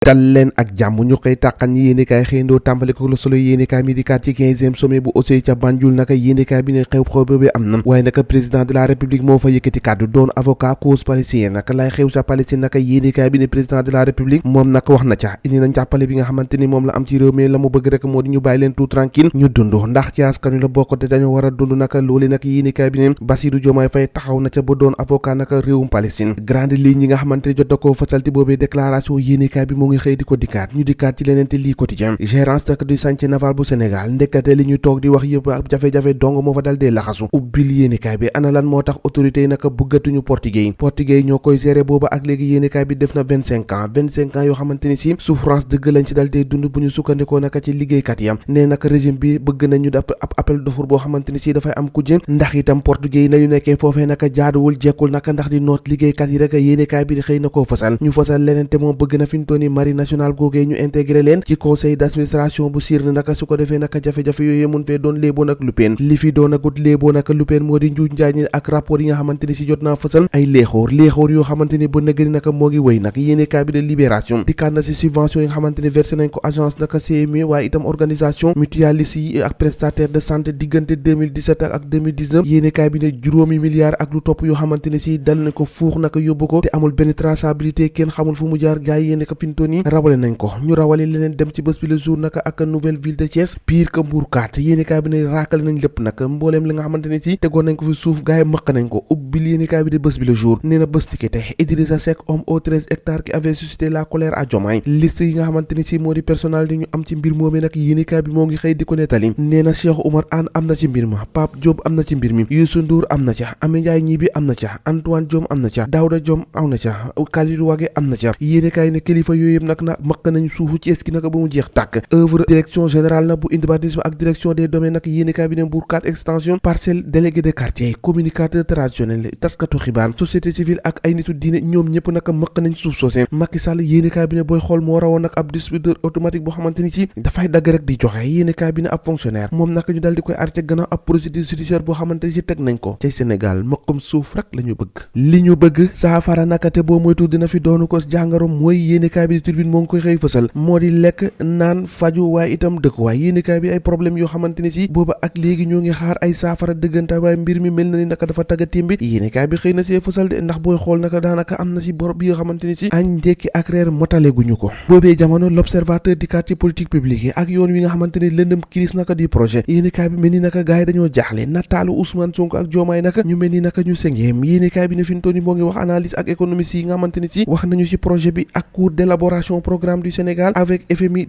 dal leen ak jàmm ñu koy tàqan ñi yéenekaay xëyndoo tàmbale ko Le Soleil yéenekaay mi di kaat ci 15e sommet bu OCI ca Banjul naka yéenekaay bi ne xew-xew boobu am na waaye naka président de la république moo fa yëkkati kàddu doon avocat cause palestinienne naka lay xew sa Palestine naka yéenekaay bi ne président de la république moom naka wax na ca indi nañ jàppale bi nga xamante ni moom la am ci réew mi la mu bëgg rek moo di ñu bàyyi leen tout tranquille ñu dund ndax ci askan wi la bokk te dañoo war a dund naka loolu naka yéenekaay bi ne Bassirou Diomaye Faye taxaw na ca ba doon avocat naka réewum Palestine grande ligne yi nga xamante ni jot na koo fasalti boobee déclaration yéenekaay bi moo ngi xëy di ko dikkaat ñu dikkaat ci leneen te lii quotidien gérance nag du chantier naval bu Sénégal ndekkate li ñu toog di wax yëpp ak jafe-jafe dong moo fa dal dee laxasu ubbil yéenekaay bi ana lan moo tax autorités yi naka bëggatuñu portugais yi ñoo koy gérer booba ak léegi yéenekaay bi def na 25 ans yoo xamante ni si souffrance dëgg lañ ci dal dee dund bu ñu sukkandikoo naka ci liggéeykat yam ne naka régime bi bëgg nañu def ab appel d'offre boo xamante ni si dafay am kujje ndax itam portugais yi nañu nekkee foofee naka jaaduwul jekkul naka ndax di noot liggéeykat yi rek yéenekaay bi di xëy na koo fasal ñu fasal leneen te moom bëgg na fi ñu tooni marine nationale ñu intégré leen ci conseil d'administration bu SIRN naka su ko defee naka jafe-jafe yooyu mun fee doon léeboon ak lupeen li fi doon agut léeboon ak lupeen moo di njuuj njaaj ñi ak rapport yi nga xamante ni si jot naa fësal ay léexoor yoo xamante ni ba nëgëri naka moo ngi wéy nag yéenekaay bi de Libération dikkaat na si subvention yi nga xamante ni versé nañ ko agence naka CMU waaye itam organisation mutualiste yi ak prestataire de santé diggante 2017 ak 2019 yéenekaay bi ne juróomi milliards ak lu topp yoo xamante ni si dal nañ ko fuux naka yóbbu ko te amul benn traçabilité kenn xamul fu mu jaar gaay yéene ka fintoon yi rawale nañ ko ñu rawale leneen dem ci bés bi le jour naka ak nouvelle ville de Thiès pire que Mbourkat yéenekaay bi ne raakale nañ lépp nag mbooleem li nga xamante ne si tegoon nañ ko fi suuf gaay mëq nañ ko ubbil yéenekaay bi de bés bi le jour nee na bés ni ki tey Idrissa Seck homme aux 13 hectares qui avait suscité la colère à Diomaye liste yi nga xamante ni si moo di personnel di ñu am ci mbir moomee nag yéenekaay bi moo ngi xëy di ko nettali nee na Cheikh Oumar Anne am na ci mbir ma Pape Diop am na ci mbir mi Youssou Ndour am na ca Amy Ndiaye Gniby am na ca Antoine Diome am na ca Daouda Diome am na ca Khalidou Wagué am na ca yéenekaay ne kilifa yooyu yëpp nag na mëq nañ suufu Thiès ki naka ba mu jeex tàkk œuvre direction générale na bu urbanisme ak direction des domaines nag yéenekaay bi ne Mbourkat extension parcelle délégué de quartier communicateur traditionnel taskatu xibaar société civile ak ay nitu diine ñoom ñëpp naka mëq nañ suuf soosé Macky Sall yéenekaay bi ne booy xool moo rawoon nag ab distributeur automatique boo xamante ni ci dafay dagg rek di joxe yéenekaay bi ne ab fonctionnaire moom naka ñu dal di koy arrêté gannaaw ab procédure judiciaire boo xamante ni ci teg nañ ko ci Sénégal mëqum suuf rek la ñu bëgg li ñu bëgg saafara naka te boo moytu dina fi doonu ko jàngaro mooy yéenekaay bi di Tribune moo ngi koy xëy fësal moo di lekk naan faju waaye itam dëkkuwaay yéenekaay bi ay problème yoo xamante ni si booba ak léegi ñoo ngi xaar ay saafara dëgganta waaye mbir mi mel na ni naka dafa tagga témbi yéenekaay bi xëy na see fësal de ndax booy xool naka daanaka am na si bor bi yoo xamante ni si añ ndekki ak reer motale guñu ko boobee jamono l'observateur di kat ci politique publique yi ak yoon wi nga xamante ni lëndëm crise naka di projet yéenekaay bi mel ni naka gaay dañoo jaaxle nataalu Ousmane Sonko ak Diomaye naka ñu mel ni naka ñu sengeem yéenekaay bi ne fi mu toll nii moo ngi wax analyse ak économiste yi nga xamante ni si wax nañu ci projet bi ak cours d'élaboration programme du Sénégal avec FMI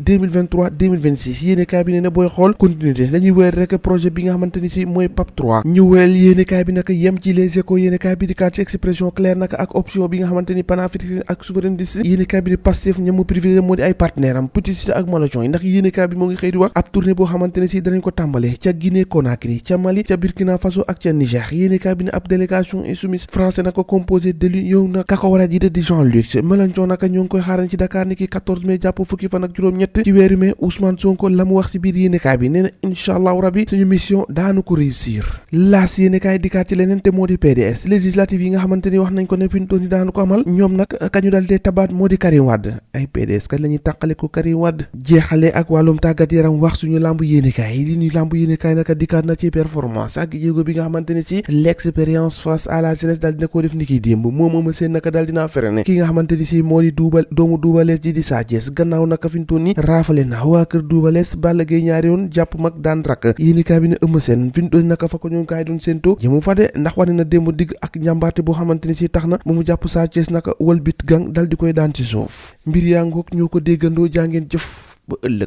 2023-2026 yéenekaay bi ne booy xool continuité dañuy wéyal rek projet bi nga xamante ni si mooy PAP 3 ñu wéyal yéenekaay bi naka yem ci les échos yéenekaay bi di kat ci expression claire naka ak option bi nga xamante ni panafricain ak souverainiste yéenekaay bi di Pastef ñamu privilégié moo di ay partenaire am Petit Sida ak Maladjon yi ndax yéenekaay bi moo ngi xëy di wax ab tournée boo xamante ne si danañ ko tàmbalee ca Guinée Conakry ca Mali ca Burkina Faso ak ca Niger yéenekaay bi ne ab délégation insoumise français naka composé de lu yow na kaka war a jiite di Jean-Luc Mélenchon naka ñoo ngi koy xaaran ci Dakar ni ki 14 mai jàpp fukki fan ak juróom-ñett ci weeru mai Ousmane Sonko la mu wax ci biir yéenekaay bi nee na incha allahu rabbi suñu mission daanu ko réussir laas yéenekaay dikkaat ci leneen te moo di PDS législative yi nga xamante ni wax nañ ko ne fintoon yi daanu ko amal ñoom nag kañu dal dee tabaat moo di Karim Wade ay PDS kañ la ñuy tàqale ko Karim Wade jeexale ak wàllum tàggat yaram wax suñu lamb yéenekaay yi li ñuy lamb yéenekaay naka dikkaat na ci performance ak jéego bi nga xamante ni ci l'expérience face à la jeunesse daal dina ko def ni kiy démb moom ama seen naka daal dinaa freiné ki nga xamante ni si moo di doomu duubalees ji di Sa Thiès gannaaw naka fintoon ni raafale na waa kër duubalees Balla Gaye ñaari yoon jàpp mag daan rakk yéenekaay bi ne ëmb seen fintoon naka fa ko ñoom kaay doon séento jëmu fa de ndax wane na démb digg ak njàmbaarte boo xamante ni si tax na ba mu jàpp Sa Thiès naka wal bit gang dal di koy daan ci suuf mbir yaa ngoog ñoo ko déggandoo jàngeen jëf ba ëllëg